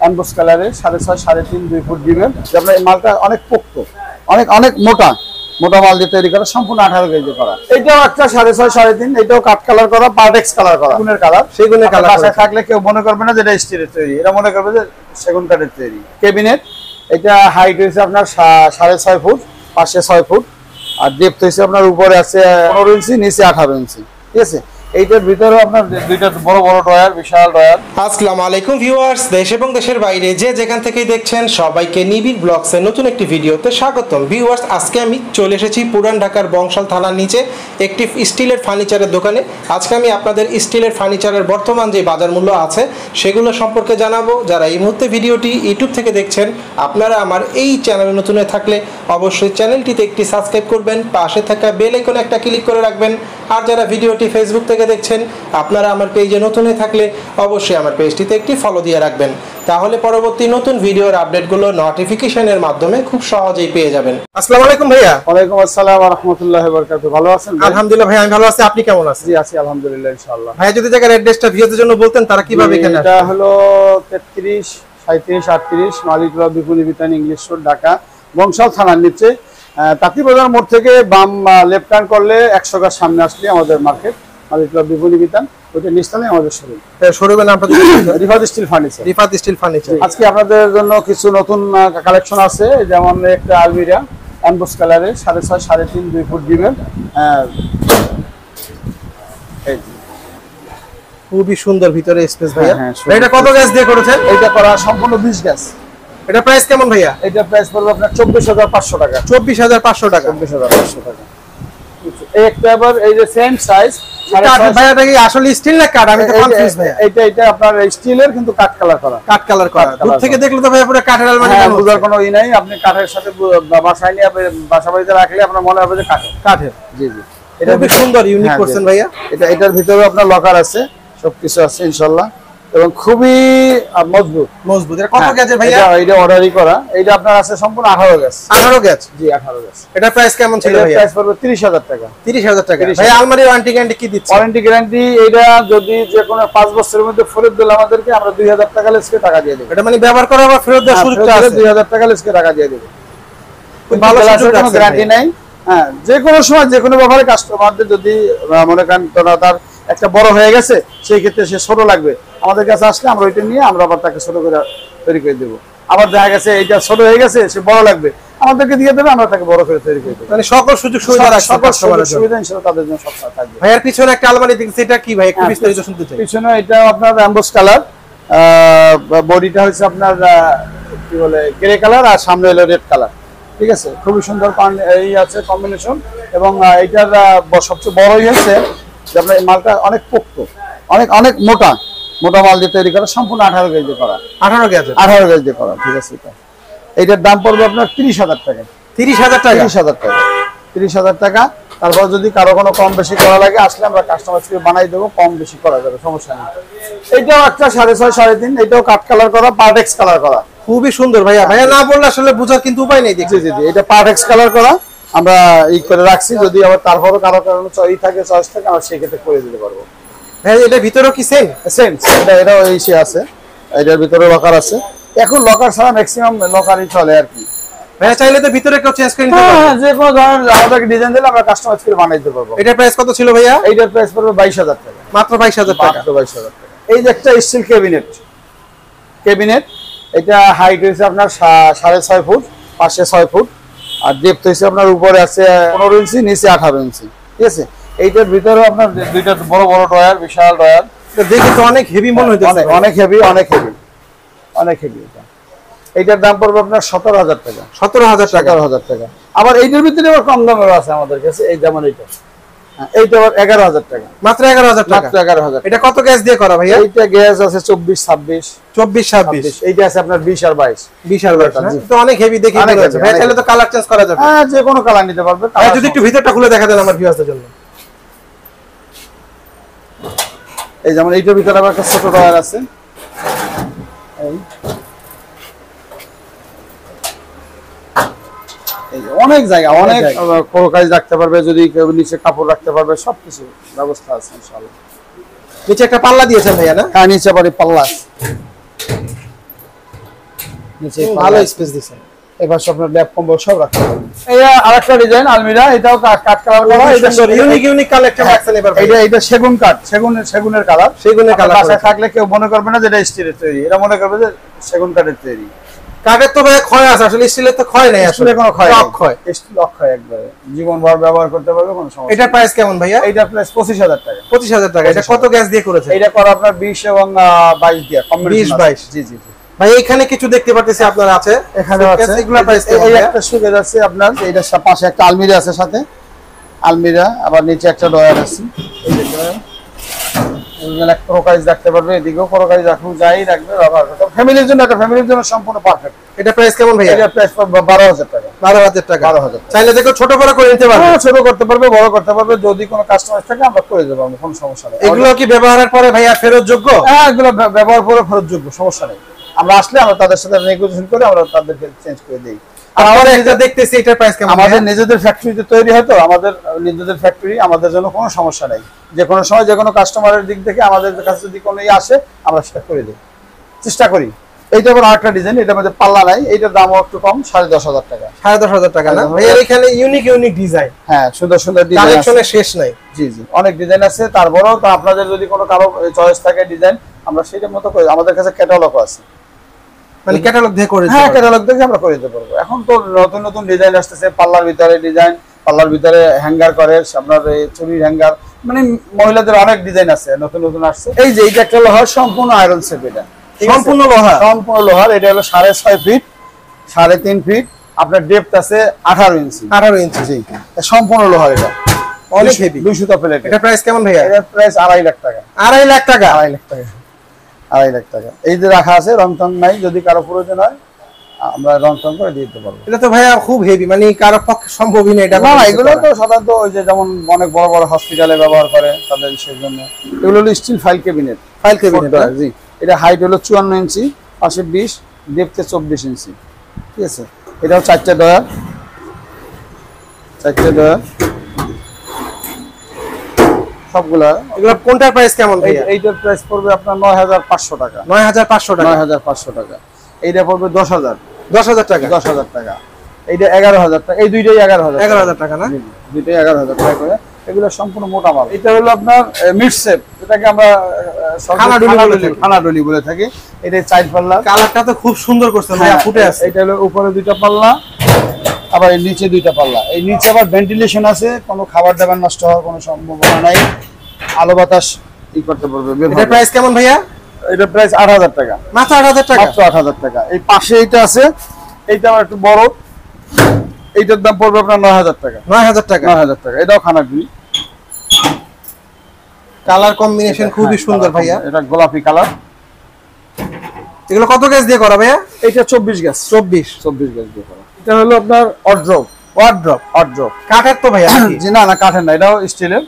Emboss কালারে 6.5 3.5 2 foot দিবেন। আপনার এই মালটা অনেক পোক্ত, অনেক অনেক মোটা মাল দিয়ে তৈরি করা, সম্পূর্ণ 18 কেজি করা। এটাও একটা 6.5 3.5, এটাও কাট কালার করা, পার্টেক্স কালার করা, সেগুনের কালার। সেগুনের কালার বাসায় থাকলে কেউ মনে করবে না যে এটা স্টিলের তৈরি, এটা মনে করবে যে সেগুন কাঠের তৈরি। ক্যাবিনেট এটা হাইট হয়েছে আপনার 6.5 ফুট, পাশে 6 ফুট, আর ডেপথ হয়েছে আপনার উপরে আছে 15 ইঞ্চি, নিচে 18 ইঞ্চি। ঠিক আছে, এইটার ভিতরে আপনার দুইটা বড় বড় ড্রয়ার, বিশাল ড্রয়ার। আসসালামু আলাইকুম ভিউয়ার্স, দেশ এবং দেশের বাইরে যে যেখান থেকেই দেখছেন সবাইকে নিবিড় ব্লগসের নতুন একটি ভিডিওতে স্বাগতম। ভিউয়ার্স, আজকে আমি চলে এসেছি পুরান ঢাকার বংশাল থানার নিচে একটি স্টিলের ফার্নিচারের দোকানে। আজকে আমি আপনাদের স্টিলের ফার্নিচারের বর্তমান যে বাজার মূল্য আছে সেগুলো সম্পর্কে জানাবো। যারা এই মুহূর্তে ভিডিওটি ইউটিউব থেকে দেখছেন, আপনারা আমার এই চ্যানেলে নতুন হয়ে থাকলে অবশ্যই চ্যানেলটিতে একটি সাবস্ক্রাইব করবেন, পাশে থাকা বেল আইকনে একটা ক্লিক করে রাখবেন। আর যারা ভিডিওটি ফেসবুক থেকে দেখছেন, আপনারা আমার পেজে নতুন হয়ে থাকলে অবশ্যই আমার পেজটিতে একটি ফলো দিয়ে রাখবেন, তাহলে পরবর্তী নতুন ভিডিওর আপডেটগুলো নোটিফিকেশনের মাধ্যমে খুব সহজেই পেয়ে যাবেন। আসসালামু আলাইকুম ভাইয়া। ওয়ালাইকুম আসসালাম ওয়া রাহমাতুল্লাহি ওয়া বারাকাতুহু। ভালো আছেন? আলহামদুলিল্লাহ ভাই, আমি ভালো আছি। আপনি কেমন আছেন? জি আছি আলহামদুলিল্লাহ, ইনশাআল্লাহ। ভাইয়া যদি জায়গার অ্যাড্রেসটা ভিউয়ারদের জন্য বলতেন তারা কিভাবে এখানে আসবে? এটা হলো 33 37 38 মালিকরা বিপুলি বিতান ইংলিশ রোড, ঢাকা বংশাল থানার নিচে তাঁতি বাজার মোড় থেকে বাম লেফট টার্ন করলে 100 গজ সামনে আসলে আমাদের মার্কেট, মালিকরা বিপুলি বিতান, ওইটা নিচতলায় আমাদের শোরুম। শোরুমের নামটা Rifat steel furniture. Rifat steel furniture. আজকে আপনাদের জন্য কিছু নতুন কালেকশন আছে, যেমন একটা আলমিরা এমবোস কালারে 6.5 3.5 2 ফুট দিবেন। খুবই সুন্দর ভিতরে স্পেস ভাইয়া। হ্যাঁ, এটা কত গ্যাস দিয়ে করেছেন? এটা করা সম্পূর্ণ 20 গ্যাস। এটা প্রাইস কেমন ভাইয়া? এটা প্রাইস পড়বে আপনার 24,500 টাকা। 24,500 টাকা। 24,500 টাকা। একটা আবার এই যে সেম সাইজ ভাইয়া, এটা কি আসলে স্টিল না কাঠ? আমি তো কনফিউজ ভাইয়া। এটা আপনার স্টিলের কিন্তু কাট কালার করা। কাঠ কালার করা। দূর থেকে দেখলে তো ভাইয়া পুরো কাঠের আলমারি মনে হচ্ছে। বুঝার কোনো ই নাই, আপনি কাঠের সাথে বাসায় নিয়ে বাসা বাড়িতে রাখলে আপনার মনে হবে যে কাঠের। জি জি, এটা খুব সুন্দর ইউনিক করছেন ভাইয়া। এটার ভিতরে আপনার লকার আছে, সবকিছু আছে ইনশাআল্লাহ, এবং খুবই মজবুত। এটা কত গ্যাজের ভাইয়া? এটা অর্ডারই করা। এটা আপনার আছে সম্পূর্ণ 18 গ্যাস। 18 গ্যাজ? জি 18 গ্যাস। এটা প্রাইস কেমন ছিল ভাইয়া? প্রাইস পড়বে 30,000 টাকা। 30,000 টাকা। ভাইয়া আলমারি ওয়ারেন্টি গ্যারান্টি কি দিচ্ছে? ওয়ারেন্টি গ্যারান্টি এটা যদি যে কোনো 5 বছরের মধ্যে ফেরত দিলে আমাদেরকে আমরা 2,000 টাকা লেসকে টাকা দিয়ে দেব। এটা মানে ব্যবহার করা বা ফেরত দেওয়ার সুযোগটা আছে? 2,000 টাকা লেসকে টাকা দিয়ে দেব। ভালো সুযোগ আছে, গ্যারান্টি নাই। হ্যাঁ, যে কোনো সময় যে কোনো ব্যাপারে কাস্টমারদের যদি মনে করেন তার একটা বড় হয়ে গেছে, সেই ক্ষেত্রে সে ছোট লাগবে, আমাদের কাছে আসলে আমরা ওইটা নিয়ে আমরা আবার তাকে ছোট করে তৈরি করে দেবো। আবার দেখা গেছে এটা ছোট হয়ে গেছে, সে বড় লাগবে, আমাদেরকে দিয়ে দেবে, আমরা তাকে বড় করে তৈরি করে দেবো। মানে সকল সুযোগ সুবিধা রাখছে, সকল সুবিধা ইনশাআল্লাহ তাদের জন্য সবসময় থাকবে। ভাইয়ার পিছনে একটা আলমারি দেখছি, এটা কি ভাই? একটু বিস্তারিত শুনতে চাই। পিছনে এটা আপনার এমবোস কালার, বডিটা হচ্ছে আপনার কি বলে গ্রে কালার, আর সামনে হলো রেড কালার। ঠিক আছে, খুবই সুন্দর এই আছে কম্বিনেশন। এবং এইটার সবচেয়ে বড়ই হচ্ছে যে আপনার এই মালটা অনেক পোক্ত, অনেক অনেক মোটা মাল দিয়ে তৈরি করা, সম্পূর্ণ 18 গজ দিয়ে করা। 18 গজ? 18 গজ দিয়ে করা। ঠিক আছে, এইটার দাম পড়বে আপনার 30,000 টাকা। 30,000 টাকা? 30,000 টাকা। 30,000 টাকা। তারপর যদি কারো কোনো কম বেশি করা লাগে আসলে আমরা কাস্টমারকে বানাই দেবো, কম বেশি করা যাবে, সমস্যা নেই। এইটাও একটা 6.5 3.5, এটাও কাট কালার করা, পার্টেক্স কালার করা। খুবই সুন্দর ভাইয়া। ভাইয়া না বললে আসলে বোঝার কিন্তু উপায় নেই। জি জি জি, এটা পার্টেক্স কালার করা, আমরা করে রাখছি। যদি আবার তারপরও কারো কারণে চয়েস থাকে আমরা সেই ক্ষেত্রে করে দিতে পারবো। হ্যাঁ, এটা ভিতরেও কি সেম? এটাও এই আছে, এটার ভিতরে লকার আছে। এখন লকার ছাড়া ম্যাক্সিমাম লকারই চলে আর কি। ভাইয়া চাইলে তো ভিতরে কেউ চেঞ্জ করে নিতে পারবে? হ্যাঁ, যে কোনো ধরনের আমাদেরকে ডিজাইন দিলে আমরা কাস্টমাইজ করে বানাই দিতে পারবো। এটার প্রাইস কত ছিল ভাইয়া? এইটার প্রাইস পড়বে 22,000 টাকা। মাত্র 22,000 টাকা? মাত্র 22,000 টাকা। এই যে একটা স্টিল ক্যাবিনেট, এটা হাইট হয়েছে আপনার 6.5 ফুট, পাশে 6 ফুট, আর ডেপথ হয়েছে আপনার উপরে আছে 15 ইঞ্চি, নিচে 18 ইঞ্চি। ঠিক আছে, এইটার ভিতরে আপনার দুইটা বড় বড় ড্রয়ার, বিশাল ড্রয়ার। দেখে তো অনেক হেভি মনে হইতেছে। অনেক হেভি। এইটার দাম পড়বে আপনার 17,000 টাকা। 17,000 টাকা? 17,000 টাকা। আবার এইটার ভিতরে আবার কম দামেরও আছে আমাদের কাছে, এই যেমন এইটা আবার 11,000 টাকা। মাত্র 11,000 টাকা? মাত্র 11,000। এটা কত গ্যাস দিয়ে করা ভাইয়া? এইটা গ্যাস আছে 24 26। এইটা আছে আপনার 20 আর 22। 20 আর 22 তো অনেক হেভি দেখে মনে হচ্ছে। ভাই চাইলে তো কালার চেঞ্জ করা যাবে? হ্যাঁ, যে কোনো কালার নিতে পারবে। যদি একটু ভিতরটা খুলে দেখা দেন আমার ভিউয়ারদের জন্য। এই যেমন এইটার ভিতরে আবার একটা ছোট ড্রয়ার আছে। অনেক জায়গা, অনেক কাজ রাখতে পারবে, যদি কেউ নিচে কাপড় রাখতে পারবে, সবকিছু ব্যবস্থা আছে ইনশাআল্লাহ। নিচে একটা পাল্লা দিয়েছেন ভাইয়া না? হ্যাঁ, নিচে বাড়ি পাল্লা আছে। নিচে ভালো স্পেস দিয়েছেন। এবার আপনার ল্যাপ কম্বল সব রাখতে পারবেন। এই আরেকটা ডিজাইন আলমিরা, এটাও কাঠ কালার করা, এটা ইউনিক কালেকশন রাখছেন এবার। এটা সেগুন কাঠ, সেগুনের কালার, সেগুনের কালার। বাসায় থাকলে কেউ মনে করবে না যে এটা স্টিলের তৈরি, এটা মনে করবে যে সেগুন কাঠের তৈরি। কাঠের তো ভাই ক্ষয় আছে, আসলে স্টিলের তো ক্ষয় নাই, আসলে কোনো ক্ষয় নেই, অক্ষয়। স্টিল অক্ষয় একবারে, জীবনভর ব্যবহার করতে পারবে, কোনো সমস্যা। এটার প্রাইস কেমন ভাইয়া? এইটার প্রাইস 25,000 টাকা। 25,000 টাকা। এটা কত গ্যাস দিয়ে করেছে? এটা করা আপনার 20 এবং 22 দিয়ে, 20-22। জি জি জি। ভাই এখানে কিছু দেখতে পাচ্ছি আপনার আছে, এখানে আছে। এগুলা প্রাইস কেমন? এই একটা সুকেস আছে আপনার, এইটার পাশে একটা আলমিরা আছে, সাথে আলমিরা, আবার নিচে একটা ডয়ার আছে। এই যে ডয়ার, এগুলো ক্রোকাইজ রাখতে পারবে, এদিকেও ক্রোকাইজ রাখুন, যাই রাখবে ব্যবহার করতে। ফ্যামিলির জন্য, একটা ফ্যামিলির জন্য সম্পূর্ণ পারফেক্ট। এটা প্রাইস কেমন ভাইয়া? এটার প্রাইস 12,000 টাকা। 12,000 টাকা। 12,000 টাকা। চাইলে দেখো ছোট বড় করে নিতে পারবে। হ্যাঁ, ছোট করতে পারবে, বড় করতে পারবে, যদি কোনো কাস্টমার থাকে আমরা করে দেবো, কোনো সমস্যা নেই। এগুলো কি ব্যবহারের পরে ভাইয়া ফেরত যোগ্য? হ্যাঁ, এগুলো ব্যবহার করে খরচযোগ্য, সমস্যা নেই। আমরা আসলে আমরা তাদের সাথে নেগোসিয়েশন করে আমরা তাদেরকে চেঞ্জ করে দিই। আর একটা দেখতেছি, এটার প্রাইস কেমন? আমাদের নিজেদের ফ্যাক্টরিতে তৈরি হয় তো, আমাদের নিজেদের ফ্যাক্টরি, আমাদের জন্য কোনো সমস্যা নেই। যে কোনো সময় যে কোনো কাস্টমারের দিক থেকে আমাদের কাছে যদি কোনো আসে, আমরা সেটা করে দিই, চেষ্টা করি। এইটা আবার আরেকটা ডিজাইন, এটার মধ্যে পাল্লা নাই, এইটার দামও একটু কম, 10,500 টাকা। 10,500 টাকা না ভাইয়া? এখানে ইউনিক ডিজাইন, হ্যাঁ, সুন্দর সুন্দর ডিজাইন, কালেকশনের শেষ নাই। জি জি, অনেক ডিজাইন আছে। তারপরেও তো আপনাদের যদি কোনো কারো চয়েস থাকে ডিজাইন, আমরা সেটার মতো করে, আমাদের কাছে ক্যাটালগও আছে, মানে ক্যাটালগ দিয়ে করে? হ্যাঁ, ক্যাটালগ দেখে আমরা করে দিতে পারবো। এখন তো নতুন নতুন ডিজাইন আসতেছে, পাল্লার ভিতরে ডিজাইন, পাল্লার ভিতরে হ্যাঙ্গার করে, আপনার এই চুরির হ্যাঙ্গার, মানে মহিলাদের অনেক ডিজাইন আছে, নতুন নতুন আসছে। এই যে এইটা একটা লোহার, সম্পূর্ণ আয়রন সেট, এটা সম্পূর্ণ লোহা, সম্পূর্ণ লোহার। এটা হলো 6.5 ফিট, 3.5 ফিট, আপনার ডেপথ আছে 18 ইঞ্চি। 18 ইঞ্চি। জি, সম্পূর্ণ লোহার, এটা অনেক হেভি। 200 প্লেট। এটা প্রাইস কেমন ভাইয়া? এটার প্রাইস 2.5 লাখ টাকা। 2.5 লাখ টাকা? 2.5 লাখ টাকা, 2.5 লাখ টাকা। এই যে রাখা আছে, রং টং নাই, যদি কারো প্রয়োজন হয় আমরা রং টং করে দিয়ে দিতে পারবো। এটা তো ভাইয়া খুব হেভি, মানে কারো পক্ষে সম্ভবই না এটা। না না, এগুলো তো সাধারণত ওই যে যেমন অনেক বড় বড় হসপিটালে ব্যবহার করে তাদের, সেই জন্য এগুলো হলো steel file cabinet. File cabinet, জি। এটা হাইট হলো 54 ইঞ্চি, পাশে 20, ডেপথে 24 ইঞ্চি, ঠিক আছে। এটাও 4টে ডয়ার, 4টে ডয়ার সবগুলা। এগুলো কোনটার প্রাইস কেমন ভাইয়া? এইটার প্রাইস পড়বে আপনার 9,500 টাকা। 9,500 টাকা। 9,500 টাকা। এইটা পড়বে 10,000। 10,000 টাকা। 10,000 টাকা। এইটা 11,000 টাকা। এই দুইটাই 11,000। 11,000 টাকা না? দুইটাই 11,000 টাকা করে। এগুলো সম্পূর্ণ মোটা মাল। এটা হলো আপনার মিড শেপ, এটাকে আমরা খানাডলি বলে থাকি। এটা 4 পাল্লা। কালারটা তো খুব সুন্দর করছে ভাইয়া, ফুটে আছে। এটা হলো উপরে 2টা পাল্লা, আবার এই নিচে 2টা পাল্লা। এই নিচে আবার ভেন্টিলেশন আছে, কোনো খাবার দাবার নষ্ট হওয়ার কোনো সম্ভাবনা নাই, আলো বাতাস ই করতে পারবে। এটার প্রাইস কেমন ভাইয়া? এটা প্রাইস 8,000 টাকা। মাত্র 8,000 টাকা? মাত্র 8,000 টাকা। এই পাশে এইটা আছে, এইটা আবার একটু বড়, এইটার দাম পড়বে আপনার 9,000 টাকা। 9,000 টাকা? 9,000 টাকা। এটাও খানাডলি, কালার কম্বিনেশন খুবই সুন্দর ভাইয়া। এটা গোলাপি কালার। এগুলো কত গ্যাস দিয়ে করা ভাইয়া? এটা 24 গ্যাস। 24 গ্যাস দিয়ে করা। এটা হলো আপনার অর্ড্রপ। কাঠের তো ভাইয়া? জি না না, কাঠের না, এটাও স্টিলের।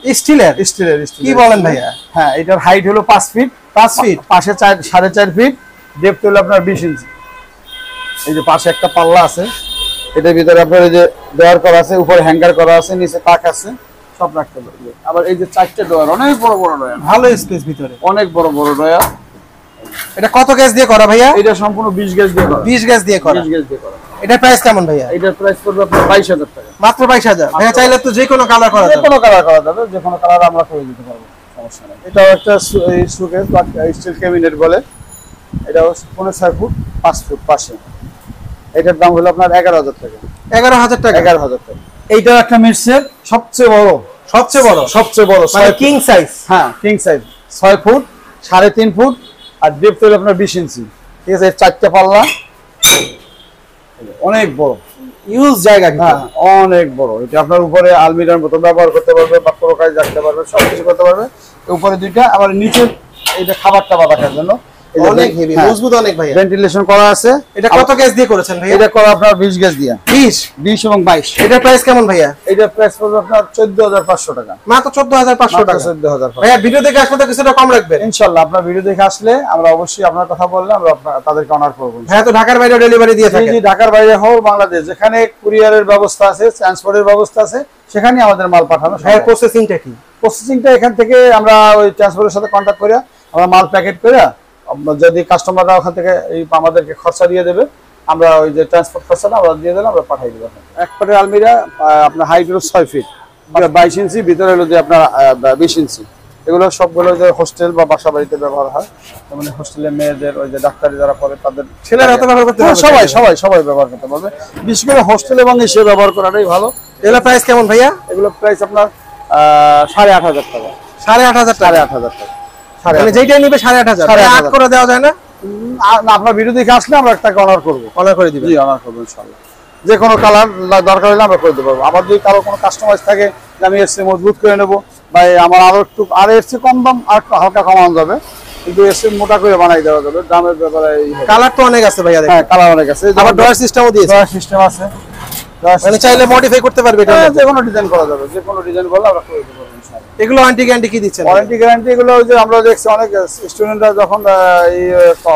স্টিলের। কি বলেন ভাইয়া? হ্যাঁ, এটার হাইট হলো 5 ফিট। 5 ফিট, পাশে 4.5 ফিট, ডেপথ হলো আপনার 20 ইঞ্চি। এই যে পাশে একটা পাল্লা আছে, এটার ভিতরে আপনার এই যে ডয়ার করা আছে, উপরে হ্যাঙ্গার করা আছে, নিচে তাক আছে, সব রাখতে পারবে। আবার এই যে 4টে ডয়ার, অনেক বড় বড় ডয়ার, ভালো স্পেস ভিতরে, অনেক বড় বড় ডয়ার। এটা কত গ্যাস দিয়ে করা ভাইয়া? এটা সম্পূর্ণ 20 গ্যাস দিয়ে করা। 20 গ্যাস দিয়ে করা। 20 গ্যাস দিয়ে করা। এটার প্রাইস কেমন ভাইয়া? এটার প্রাইস পড়বে আপনার 22,000 টাকা। মাত্র 22,000? ভাইয়া চাইলে তো যে কোনো কালার করা যাবে। যে কোনো কালার করা যাবে, যে কোনো কালার আমরা করে দিতে পারবো, সমস্যা নেই। এটাও একটা সুকেস বা স্টিল ক্যাবিনেট বলে। এটাও 6.5 ফুট, 5 ফুট পাশে। এটার দাম হলো আপনার 11,000 টাকা। 11,000 টাকা? 11,000 টাকা। এইটাও একটা মিক্সের, সবচেয়ে বড়, সবচেয়ে বড় মানে কিং সাইজ। হ্যাঁ, কিং সাইজ, 6 ফুট, 3.5 ফুট, আর ডেপথ হলো আপনার 20 ইঞ্চি, ঠিক আছে। 4টে পাল্লা, অনেক বড়, ইউজ জায়গা। হ্যাঁ, অনেক বড়। এটা আপনার উপরে আলমিরার মতো ব্যবহার করতে পারবে, বা কোনো কাজ রাখতে পারবে, সবকিছু করতে পারবে। উপরে 2টা, আবার নিচে এইটা খাবার টাবার রাখার জন্য অনেক হেভি, মজবুত অনেক ভাইয়া। ভেন্টিলেশন করা আছে। এটা কত গ্যাস দিয়ে করেছেন ভাইয়া? এটা করা আপনার 20 গ্যাস দিয়ে। 20 এবং 22। এটার প্রাইস কেমন ভাইয়া? এটার প্রাইস পড়বে আপনার 14,500 টাকা। মাত্র 14,500 টাকা। 14,500 ভাইয়া ভিডিও দেখে আসলে তো কিছুটা কম রাখবেন ইনশাআল্লাহ। আপনার ভিডিও দেখে আসলে আমরা অবশ্যই আপনার কথা বললে আমরা তাদেরকে অনার করব। হ্যাঁ, তো ঢাকার বাইরে ডেলিভারি দিয়ে থাকেন? জি, ঢাকার বাইরে হোক, বাংলাদেশ, যেখানে কুরিয়ারের ব্যবস্থা আছে, ট্রান্সপোর্টের ব্যবস্থা আছে, সেখানে আমাদের মাল পাঠানো। হ্যাঁ, প্রসেসিংটা কি? প্রসেসিংটা এখান থেকে আমরা ওই ট্রান্সপোর্টের সাথে কন্ট্যাক্ট করে আমরা মাল প্যাকেট করে, যদি কাস্টমাররা ওখান থেকে এই আমাদেরকে খরচা দিয়ে দেবে, আমরা ওই যে ট্রান্সপোর্ট খরচাটা আমরা দিয়ে দিলাম, আমরা পাঠিয়ে দেবো। এক পাটের আলমিরা আপনার হাইট হলো 6 ফিট, 22 ইঞ্চি, ভিতরে হলো যে আপনার 20 ইঞ্চি। এগুলো সবগুলো যে হোস্টেল বা বাসা বাড়িতে ব্যবহার হয়, মানে হোস্টেলে মেয়েদের ওই যে ডাক্তারি যারা পড়ে তাদের ছেলেরা তো ব্যবহার করতে পারবে? সবাই ব্যবহার করতে পারবে, বিশেষ করে হোস্টেল এবং এসে ব্যবহার করাটাই ভালো। এগুলো প্রাইস কেমন ভাইয়া? এগুলো প্রাইস আপনার 8,500 টাকা। 8,500 টাকা? 8,500 টাকা। মানে যেটাই নিবে 8,500 8 করে দেওয়া যায় না? আপনার ভিডিও দেখে আসলে আমরা টাকা অনার করবো, অনার করে দিবেন? জি অনার করবো ইনশাআল্লাহ। যে কোনো কালার দরকার হলে আমরা করে দেবো। আবার যদি কারো কোনো কাস্টমাইজ থাকে যে আমি এসে মজবুত করে নেবো, বা আমার আরো একটু আর এসে কম দাম আর একটু হালকা কমানো যাবে, কিন্তু এসে মোটা করে বানাই দেওয়া যাবে। দামের ব্যাপারে কালার তো অনেক আছে ভাইয়া। হ্যাঁ, কালার অনেক আছে। আবার ড্রয়ার সিস্টেমও দিয়েছে? ড্রয়ার সিস্টেম আছে, মানে চাইলে মডিফাই করতে পারবে এটা? যে কোনো ডিজাইন করা যাবে, যে কোনো ডিজাইন করলে আমরা করে দেবো ইনশাআল্লাহ। এগুলো ওয়ারেন্টি গ্যারান্টি কি দিচ্ছেন? ওয়ারেন্টি গ্যারান্টি এগুলো ওই যে আমরা দেখছি অনেক স্টুডেন্টরা যখন এই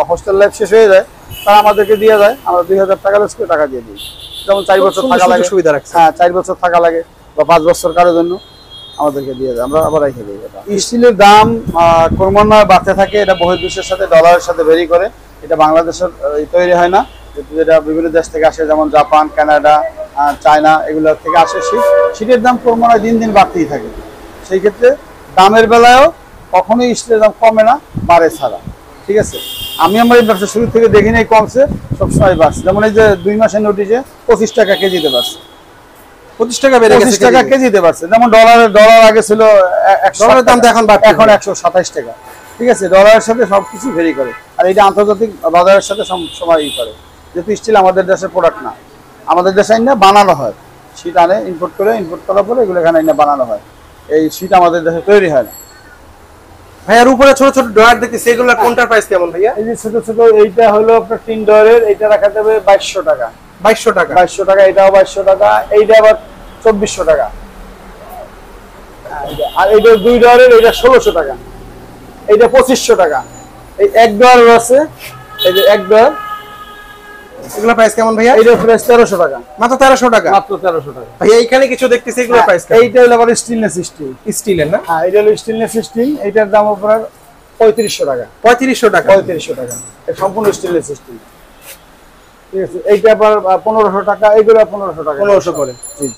হোস্টেল লাইফ শেষ হয়ে যায় তারা আমাদেরকে দিয়ে যায়, আমরা 2,000 টাকা লেস করে টাকা দিয়ে দিই। যেমন 4 বছর থাকা লাগে, সুবিধা রাখছে। হ্যাঁ 4 বছর থাকা লাগে বা 5 বছর কারোর জন্য আমাদেরকে দিয়ে দেয়, আমরা আবার রেখে দিই। এটা স্টিলের দাম ক্রমান্বয়ে বাড়তে থাকে, এটা বহির্বিশ্বের সাথে ডলারের সাথে ভেরি করে। এটা বাংলাদেশের তৈরি হয় না, যেটা বিভিন্ন দেশ থেকে আসে, যেমন জাপান, কানাডা, চায়না, এগুলো থেকে আসে। শীতের দাম ক্রমান্বয়ে দিন দিন বাড়তেই থাকে। সেই ক্ষেত্রে দামের বেলায়ও কখনোই স্টিলের দাম কমে না, বাড়ে ছাড়া। ঠিক আছে, আমি আমার এই ব্যবসা শুরু থেকে দেখি নাই কমছে, সবসময় বাড়ছে। যেমন এই যে 2 মাসের নোটিশে 25 টাকা কেজিতে বাড়ছে। 25 টাকা বেড়ে গেছে? 25 টাকা কেজিতে বাড়ছে। যেমন ডলার আগে ছিল 100, ডলারের দাম তো এখন 127 টাকা। ঠিক আছে, ডলারের সাথে সবকিছু ভেরি করে। আর এটা আন্তর্জাতিক বাজারের সাথে সময় করে, যেহেতু স্টিল আমাদের দেশের প্রোডাক্ট না, আমাদের দেশে আইনা বানানো হয়। শীট আনে ইম্পোর্ট করার পরে এগুলো এখানে আইনা বানানো হয়। এই শীট আমাদের দেশে তৈরি হয় না। ভাইয়ার উপরে ছোট ছোট ড্রয়ার দেখতেছি, এগুলো কোনটার প্রাইস কেমন ভাইয়া? এই যে ছোট ছোট, এইটা হলো আপনার 3 ডলারের, এইটা রাখা যাবে 2200 টাকা। 2200 টাকা? 2200 টাকা, এটাও 2200 টাকা, এইটা আবার 2400 টাকা। আর এইটা 2 ডলারের, এইটা 1600 টাকা, এইটা 2500 টাকা। এই 1 ডলার আছে, এই যে 1 ডলার, এগুলো প্রাইস কেমন ভাইয়া? এইটা প্রাইস 1300 টাকা। মাত্র 1300 টাকা? মাত্র 1300 টাকা। ভাইয়া এইখানে কিছু দেখতেছি, এগুলো প্রাইস কেমন? এইটা হলো আবার স্টেনলেস স্টিল। স্টিলের না? হ্যাঁ, এটা হলো স্টেনলেস স্টিল, এইটার দাম আপনার 3500 টাকা। 3500 টাকা? 3500 টাকা, এটা সম্পূর্ণ স্টেনলেস স্টিল। ঠিক আছে, এইটা আবার 1500 টাকা, এইগুলো 1500 টাকা। 1500 করে? জি।